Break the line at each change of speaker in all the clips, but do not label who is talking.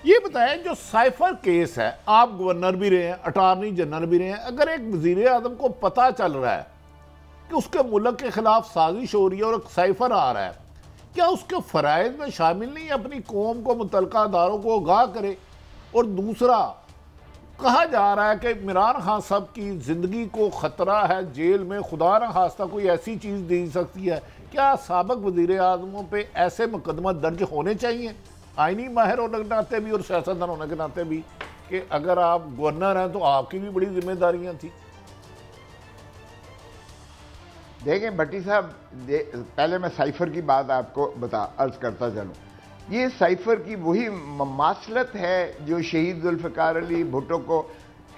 یہ بتائیں جو سائفر کیس ہے، آپ گورنر بھی رہے ہیں، اٹارنی جنرل بھی رہے ہیں، اگر ایک وزیر اعظم کو پتہ چل رہا ہے کہ اس کے ملک کے خلاف سازش ہو رہی ہے اور ایک سائفر آ رہا ہے، کیا اس کے فرائض میں شامل نہیں اپنی قوم کو، متعلقہ اداروں کو آگاہ کرے؟ اور دوسرا، کہا جا رہا ہے کہ عمران خان صاحب کی زندگی کو خطرہ ہے، جیل میں خدا نہ خواستہ کوئی ایسی چیز دی سکتی ہے، کیا سابق وزیر اعظموں پہ ایسے مقدمہ درج ہونے چاہیے آئینی ماہر ہونے کے ناطے بھی اور سیاستدان ہونے کے ناطے بھی، کہ اگر آپ گورنر ہیں تو آپ کی بھی بڑی ذمہ داریاں تھیں؟
دیکھیں بھٹی صاحب، پہلے میں سائفر کی بات آپ کو عرض کرتا چلوں. یہ سائفر کی وہی مماثلت ہے جو شہید ذوالفقار علی بھٹو کو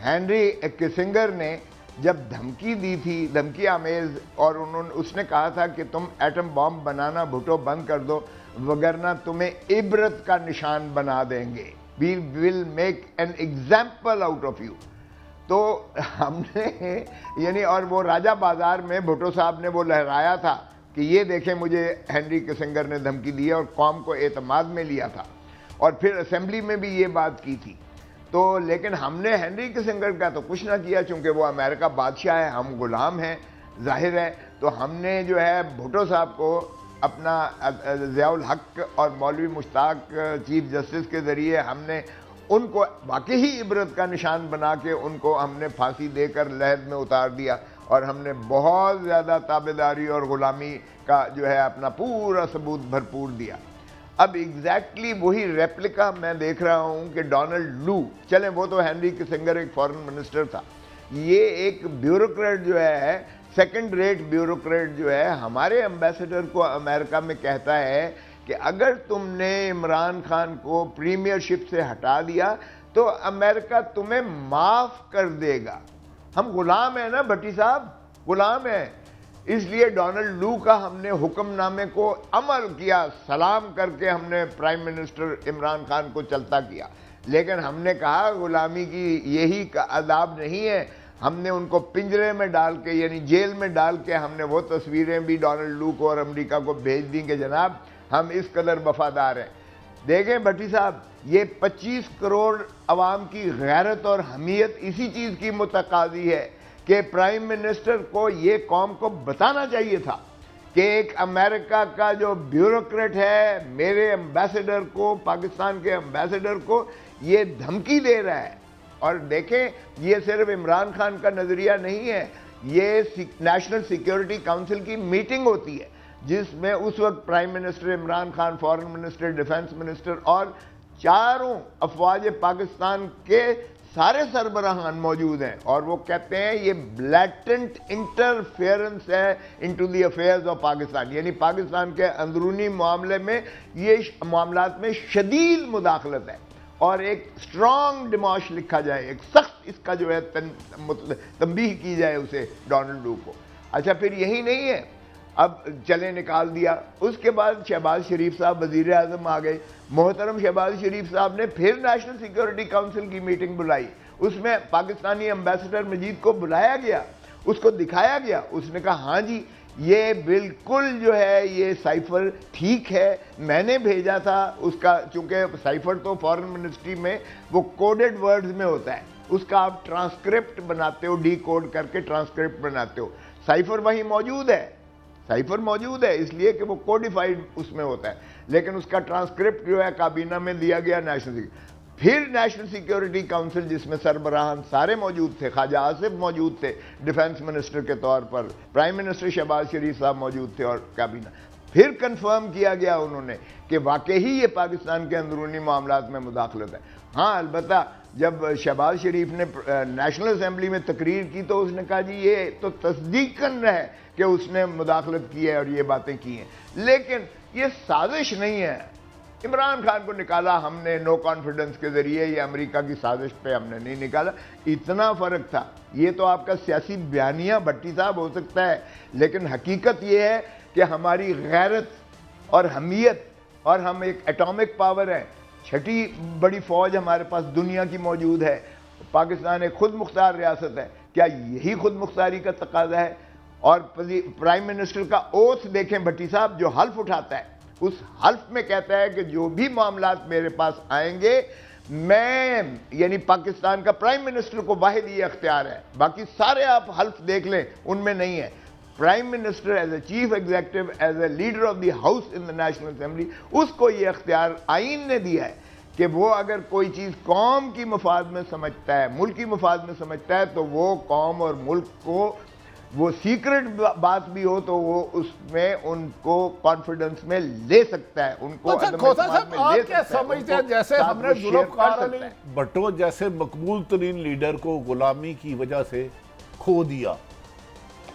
ہینری کسنگر نے جب دھمکی دی تھی، دھمکی آمیز، اور اس نے کہا تھا کہ تم ایٹم بام بنانا بھٹو بند کر دو وگرنہ تمہیں عبرت کا نشان بنا دیں گے. We will make an example out of you. تو ہم نے یعنی، اور وہ راجہ بازار میں بھٹو صاحب نے وہ لہرایا تھا کہ یہ دیکھیں مجھے ہینری کسنگر نے دھمکی دی ہے، اور قوم کو اعتماد میں لیا تھا، اور پھر اسمبلی میں بھی یہ بات کی تھی. تو لیکن ہم نے ہینری کسنگر کا تو کچھ نہ کیا، چونکہ وہ امریکہ بادشاہ ہے، ہم غلام ہیں، ظاہر ہے. تو ہم نے جو ہے بھٹو صاحب کو اپنا ضیاء الحق اور مولوی مشتاق چیف جسٹس کے ذریعے ہم نے ان کو واقعی عبرت کا نشان بنا کے ان کو ہم نے پھانسی دے کر لحد میں اتار دیا، اور ہم نے بہت زیادہ تابعداری اور غلامی کا جو ہے اپنا پورا ثبوت بھرپور دیا. اب ایگزیکٹلی وہی ریپلیکا میں دیکھ رہا ہوں کہ ڈونلڈ لو، چلیں وہ تو ہینری کسنگر ایک فارن منسٹر تھا، یہ ایک بیوروکریٹ جو ہے، سیکنڈ ریٹ بیوروکریٹ جو ہے، ہمارے ایمبیسڈر کو امریکہ میں کہتا ہے کہ اگر تم نے عمران خان کو پریمیئر شپ سے ہٹا دیا تو امریکہ تمہیں معاف کر دے گا. ہم غلام ہیں نا بھٹی صاحب، غلام ہیں. اس لیے ڈونلڈ لو کا ہم نے حکم نامے کو عمل کیا، سلام کر کے ہم نے پرائم منسٹر عمران خان کو چلتا کیا. لیکن ہم نے کہا غلامی کی یہی عذاب نہیں ہے. ہم نے ان کو پنجرے میں ڈال کے، یعنی جیل میں ڈال کے، ہم نے وہ تصویریں بھی ڈونلڈ لو کو اور امریکہ کو بھیج دیں کہ جناب ہم اس قدر وفادار ہیں. دیکھیں بھٹی صاحب، یہ 25 کروڑ عوام کی غیرت اور حمیت اسی چیز کی متقاضی ہے کہ پرائم منسٹر کو یہ قوم کو بتانا چاہیے تھا کہ ایک امریکہ کا جو بیوروکریٹ ہے میرے ایمبیسڈر کو، پاکستان کے ایمبیسڈر کو یہ دھمکی دے رہا ہے. اور دیکھیں یہ صرف عمران خان کا نظریہ نہیں ہے، یہ نیشنل سیکیورٹی کاؤنسل کی میٹنگ ہوتی ہے جس میں اس وقت prime minister Imran Khan, foreign minister, defence minister اور چاروں افواج پاکستان کے سارے سربراہان موجود ہیں، اور وہ کہتے ہیں یہ بلیٹنٹ انٹرفیئرنس ہے into the affairs of Pakistan, یعنی پاکستان کے اندرونی معاملے میں، یہ معاملات میں شدید مداخلت ہے. اور ایک سٹرانگ ڈیماش لکھا جائے، ایک سخت اس کا جو ہے تنبیہ کی جائے اسے ڈونلڈ لو کو. اچھا پھر یہی نہیں ہے، اب چلے نکال دیا. اس کے بعد شہباز شریف صاحب وزیر اعظم آ گئے. محترم شہباز شریف صاحب نے پھر نیشنل سیکیورٹی کاؤنسل کی میٹنگ بلائی. اس میں پاکستانی ایمبیسڈر مجید کو بلایا گیا، اس کو دکھایا گیا. اس نے کہا ہاں جی یہ بالکل جو ہے یہ سائفر ٹھیک ہے، میں نے بھیجا تھا اس کا، چونکہ سائفر تو فارن منسٹری میں وہ کوڈڈ ورڈز میں ہوتا ہے، اس کا آپ ٹرانسکرپٹ بناتے ہو، ڈی کوڈ کر کے ٹرانسکرپٹ بناتے ہو. سائفر وہیں موجود ہے، سائفر موجود ہے اس لیے کہ وہ کوڈیفائیڈ اس میں ہوتا ہے، لیکن اس کا ٹرانسکرپٹ جو ہے کابینہ میں دیا گیا نیشنل. پھر نیشنل سیکیورٹی کاؤنسل جس میں سربراہان سارے موجود تھے، خواجہ آصف موجود تھے ڈیفنس منسٹر کے طور پر، پرائم منسٹر شہباز شریف صاحب موجود تھے اور کابینہ، پھر کنفرم کیا گیا انہوں نے کہ واقعی یہ پاکستان کے اندرونی معاملات میں مداخلت ہے. ہاں البتہ جب شہباز شریف نے نیشنل اسمبلی میں تقریر کی تو اس نے کہا جی یہ تو تصدیقاً ہے کہ اس نے مداخلت کی ہے اور یہ باتیں کی ہیں، لیکن یہ سازش نہیں ہے. عمران خان کو نکالا ہم نے نو کانفیڈنس کے ذریعے، یہ امریکہ کی سازش پہ ہم نے نہیں نکالا. اتنا فرق تھا. یہ تو آپ کا سیاسی بیانیہ بھٹی صاحب ہو سکتا ہے، لیکن حقیقت یہ ہے کہ ہماری غیرت اور حمیت، اور ہم ایک ایٹامک پاور ہیں، چھٹی بڑی فوج ہمارے پاس دنیا کی موجود ہے. پاکستان ایک خود مختار ریاست ہے. کیا یہی خود مختاری کا تقاضا ہے؟ اور پرائم منسٹر کا اوتھ دیکھیں بھٹی صاحب، جو حلف اٹھاتا ہے اس حلف میں کہتا ہے کہ جو بھی معاملات میرے پاس آئیں گے میں یعنی پاکستان کا پرائم منسٹر کو واحد یہ اختیار ہے، باقی سارے آپ حلف دیکھ لیں ان میں نہیں ہے۔ Prime minister as a chief executive, as a leader of the house in the national assembly, اس کو یہ اختیار آئین نے دیا ہے کہ وہ اگر کوئی چیز قوم کی مفاد میں سمجھتا ہے، ملکی مفاد میں سمجھتا ہے، تو وہ قوم اور ملک کو، وہ سیکرٹ بات بھی ہو تو وہ اس میں ان کو کانفیڈنس میں لے سکتا ہے، ان کو عدم اعتماد میں لے سکتا ہے۔
آپ کیا سمجھتے ہیں جیسے ہم نے ذوالفقار علی بھٹو جیسے مقبول ترین لیڈر کو غلامی کی وجہ سے کھو دیا،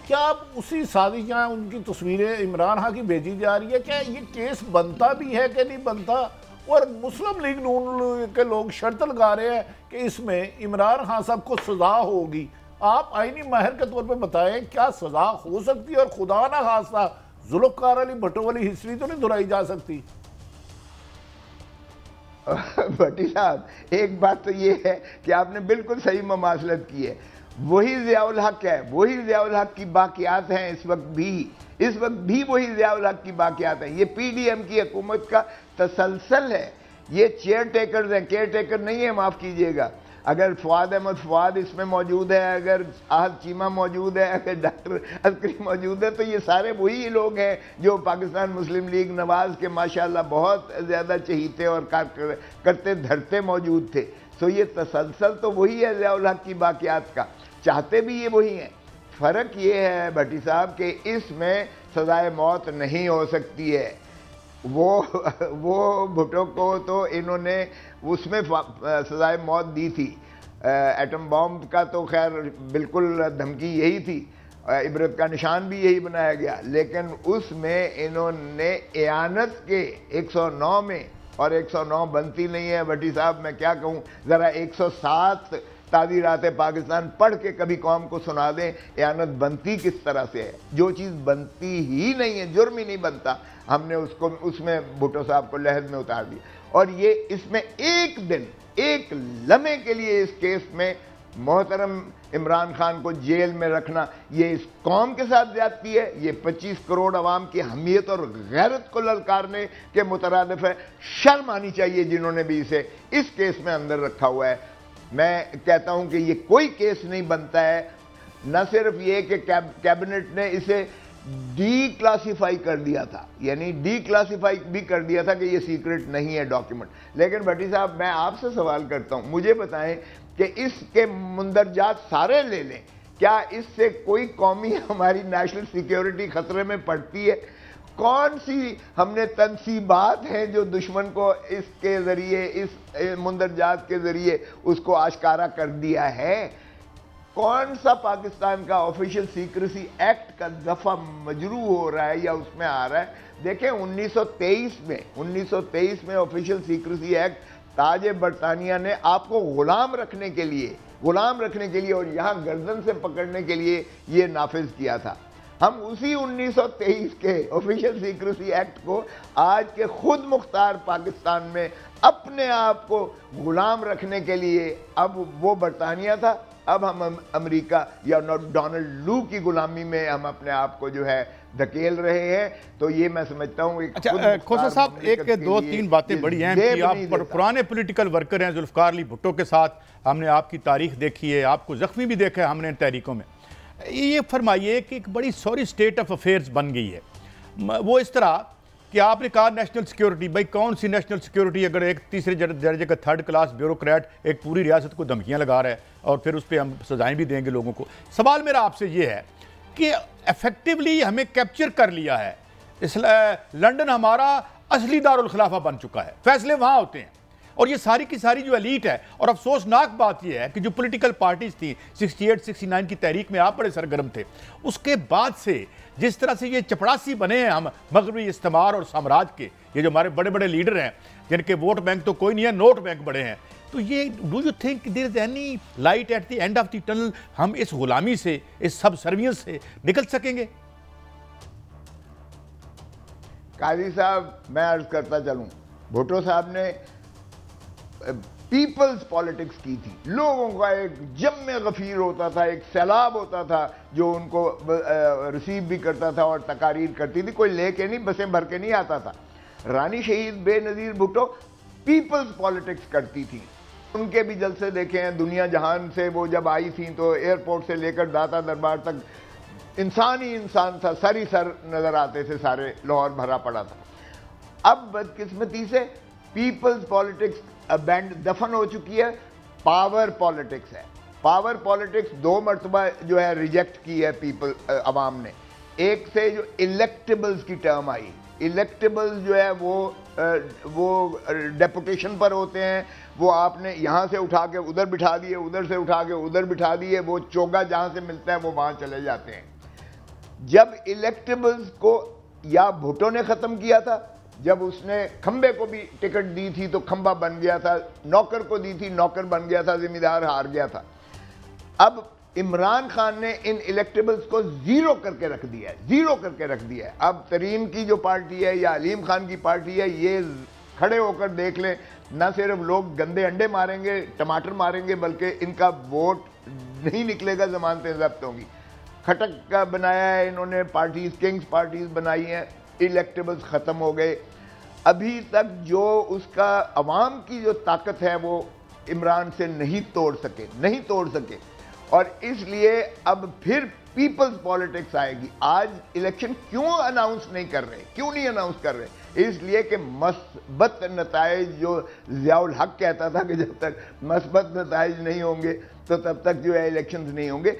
کیا اب اسی سازش جہاں ان کی تصویریں عمران خان کی بھیجی جا رہی ہے، کیا یہ کیس بنتا بھی ہے کہ نہیں بنتا؟ اور مسلم لیگ نون کے لوگ شرط لگا رہے ہیں کہ اس میں عمران خان صاحب کو سزا ہوگی۔ آپ آئینی ماہر کے طور پہ بتائیں کیا سزا ہو سکتی ہے، اور خدا نہ خواستہ ذوالفقار علی بھٹو والی ہسٹری تو نہیں دہرائی جا سکتی؟
بھٹی صاحب ایک بات تو یہ ہے کہ آپ نے بالکل صحیح مماثلت کی ہے، وہی ضیاء الحق ہے، وہی ضیاء الحق کی باقیات ہیں اس وقت بھی وہی ضیاء الحق کی باقیات ہیں۔ یہ پی ڈی ایم کی حکومت کا تسلسل ہے، یہ چیئر ٹیکرز ہیں، کیئر ٹیکر نہیں ہے، معاف کیجئے گا۔ اگر فواد احمد فواد اس میں موجود ہے، اگر احد چیمہ موجود ہے، اگر ڈاکٹر عسکری موجود ہے، تو یہ سارے وہی لوگ ہیں جو پاکستان مسلم لیگ نواز کے ماشاءاللہ بہت زیادہ چہیتے اور کرتے دھرتے موجود تھے۔ سو یہ تسلسل تو وہی ہے ضیاء الحق کی باقیات کا، چاہتے بھی یہ وہی ہیں۔ فرق یہ ہے بھٹی صاحب کہ اس میں سزائے موت نہیں ہو سکتی ہے۔ وہ بھٹو کو تو انہوں نے اس میں سزائے موت دی تھی، ایٹم بام کا تو خیر بالکل دھمکی یہی تھی، عبرت کا نشان بھی یہی بنایا گیا، لیکن اس میں انہوں نے اعانت کے 109 میں، اور 109 بنتی نہیں ہے بھٹی صاحب، میں کیا کہوں، ذرا 107 تعزیرات پاکستان پڑھ کے کبھی قوم کو سنا دیں اعانت بنتی کس طرح سے ہے۔ جو چیز بنتی ہی نہیں ہے، جرم ہی نہیں بنتا، ہم نے اس میں بھٹو صاحب کو لحد میں اتار دیا۔ اور یہ اس میں ایک دن، ایک لمحے کے لیے اس کیس میں محترم عمران خان کو جیل میں رکھنا، یہ اس قوم کے ساتھ زیادتی ہے، یہ 25 کروڑ عوام کی حمیت اور غیرت کو للکارنے کے مترادف ہے۔ شرم آنی چاہیے جنہوں نے بھی اسے اس کیس میں اندر رکھا ہوا ہے۔ میں کہتا ہوں کہ یہ کوئی کیس نہیں بنتا ہے، نہ صرف یہ کہ کیبنٹ نے اسے ڈی کلاسیفائی کر دیا تھا، یعنی ڈی کلاسیفائی بھی کر دیا تھا کہ یہ سیکرٹ نہیں ہے ڈاکیومنٹ، لیکن بھٹی صاحب میں آپ سے سوال کرتا ہوں، مجھے بتائیں کہ اس کے مندرجات سارے لے لیں، کیا اس سے کوئی قومی ہماری نیشنل سیکیورٹی خطرے میں پڑتی ہے؟ کون سی ہم نے تنصیبات ہیں جو دشمن کو اس کے ذریعے، اس مندرجات کے ذریعے اس کو آشکارا کر دیا ہے؟ کون سا پاکستان کا آفیشل سیکریسی ایکٹ کا دفعہ مجروح ہو رہا ہے یا اس میں آ رہا ہے؟ دیکھیں 1923 میں آفیشل سیکریسی ایکٹ تاج برطانیہ نے آپ کو غلام رکھنے کے لیے اور یہاں گردن سے پکڑنے کے لیے یہ نافذ کیا تھا۔ ہم اسی 1923 کے آفیشل سیکریسی ایکٹ کو آج کے خود مختار پاکستان میں اپنے آپ کو غلام رکھنے کے لیے، اب وہ برطانیہ تھا، اب ہم امریکہ یا ڈونلڈ لو کی غلامی میں ہم اپنے آپ کو جو ہے دھکیل رہے ہیں۔ تو یہ میں سمجھتا ہوں
کھوسا صاحب ایک دو تین باتیں بڑی اہم کہ آپ پرانے پولیٹیکل ورکر ہیں ذوالفقار علی بھٹو کے ساتھ، ہم نے آپ کی تاریخ دیکھی ہے، آپ کو زخمی بھی دیکھا ہے ہم نے ان تحریکوں میں۔ یہ فرمائیے کہ ایک بڑی سوری سٹیٹ آف افیئرز بن گئی ہے، وہ اس طرح کہ آپ نے کہا نیشنل سیکیورٹی، بھائی کون سی نیشنل سیکیورٹی اگر ایک تیسرے درجے کا تھرڈ کلاس بیوروکریٹ ایک پوری ریاست کو دھمکیاں لگا رہا ہے اور پھر اس پہ ہم سزائیں بھی دیں گے لوگوں کو۔ سوال میرا آپ سے یہ ہے کہ ایفیکٹیولی ہمیں کیپچر کر لیا ہے، لنڈن ہمارا اصلی دارالخلافہ بن چکا ہے، فیصلے وہاں ہوتے ہیں، اور یہ ساری کی ساری جو ایلیٹ ہے، اور افسوسناک بات یہ ہے کہ جو پولیٹیکل پارٹیز تھیں 68-69 کی تحریک میں آپ بڑے سرگرم تھے، اس کے بعد سے جس طرح سے یہ چپڑاسی بنے ہیں ہم مغربی استعمار اور سامراج کے، یہ جو ہمارے بڑے بڑے لیڈر ہیں جن کے ووٹ بینک تو کوئی نہیں ہے، نوٹ بینک بڑے ہیں، تو یہ do you think there is any light at the end of the tunnel, ہم اس غلامی سے، اس سب سروینس سے نکل سکیں گے؟
قاضی صاحب میں عرض کرتا چلوں، بھٹو صاحب نے پیپلز پالیٹکس کی تھی، لوگوں کا ایک جم غفیر ہوتا تھا، ایک سیلاب ہوتا تھا جو ان کو ریسیو بھی کرتا تھا اور تقاریر کرتی تھی، کوئی لے کے نہیں، بسیں بھر کے نہیں آتا تھا۔ رانی شہید بے نظیر بھٹو پیپلز پالیٹکس کرتی تھی. ان کے بھی جلسے دیکھے ہیں دنیا جہان سے. وہ جب آئی تھیں تو ایئرپورٹ سے لے کر داتا دربار تک انسان ہی انسان تھا, سر ہی سر نظر آتے تھے, سارے لاہور بھرا پڑا تھا. اب بدقسمتی سے پیپلز پالیٹکس بینڈ دفن ہو چکی ہے, پاور پالیٹکس ہے. پاور پالیٹکس 2 مرتبہ جو ہے ریجیکٹ کی ہے عوام نے. ایک سے جو الیکٹیبلز کی ٹرم آئی, الیکٹیبلز جو ہے وہ ڈیپوٹیشن پر ہوتے ہیں, وہ آپ نے یہاں سے اٹھا کے ادھر بٹھا دیے, ادھر سے اٹھا کے ادھر بٹھا دیے, وہ چوگا جہاں سے ملتا ہے وہ وہاں چلے جاتے ہیں. جب الیکٹیبلز کو یا بھٹو نے ختم کیا تھا, جب اس نے کھمبے کو بھی ٹکٹ دی تھی تو کھمبا بن گیا تھا, نوکر کو دی تھی نوکر بن گیا تھا, ذمہ دار ہار گیا تھا. اب عمران خان نے ان الیکٹیبلز کو زیرو کر کے رکھ دیا ہے, زیرو کر کے رکھ دیا ہے. اب ترین کی جو پارٹی ہے یا علیم خان کی پارٹی ہے, یہ کھڑے ہو کر دیکھ لیں, نہ صرف لوگ گندے انڈے ماریں گے, ٹماٹر ماریں گے, بلکہ ان کا ووٹ نہیں نکلے گا, ضمانتیں ضبط ہوں گی. کھٹک کا بنایا ہے انہوں نے پارٹیز, کنگز پارٹیز بنائی ہیں, الیکٹیبلز ختم ہو گئے. ابھی تک جو اس کا عوام کی جو طاقت ہے وہ عمران سے نہیں توڑ سکے. اور اس لیے اب پھر پیپلز پالیٹکس آئے گی. آج الیکشن کیوں اناؤنس نہیں کر رہے؟ اس لیے کہ مثبت نتائج, جو ضیاء الحق کہتا تھا کہ جب تک مثبت نتائج نہیں ہوں گے تو تب تک جو ہے الیکشنز نہیں ہوں گے.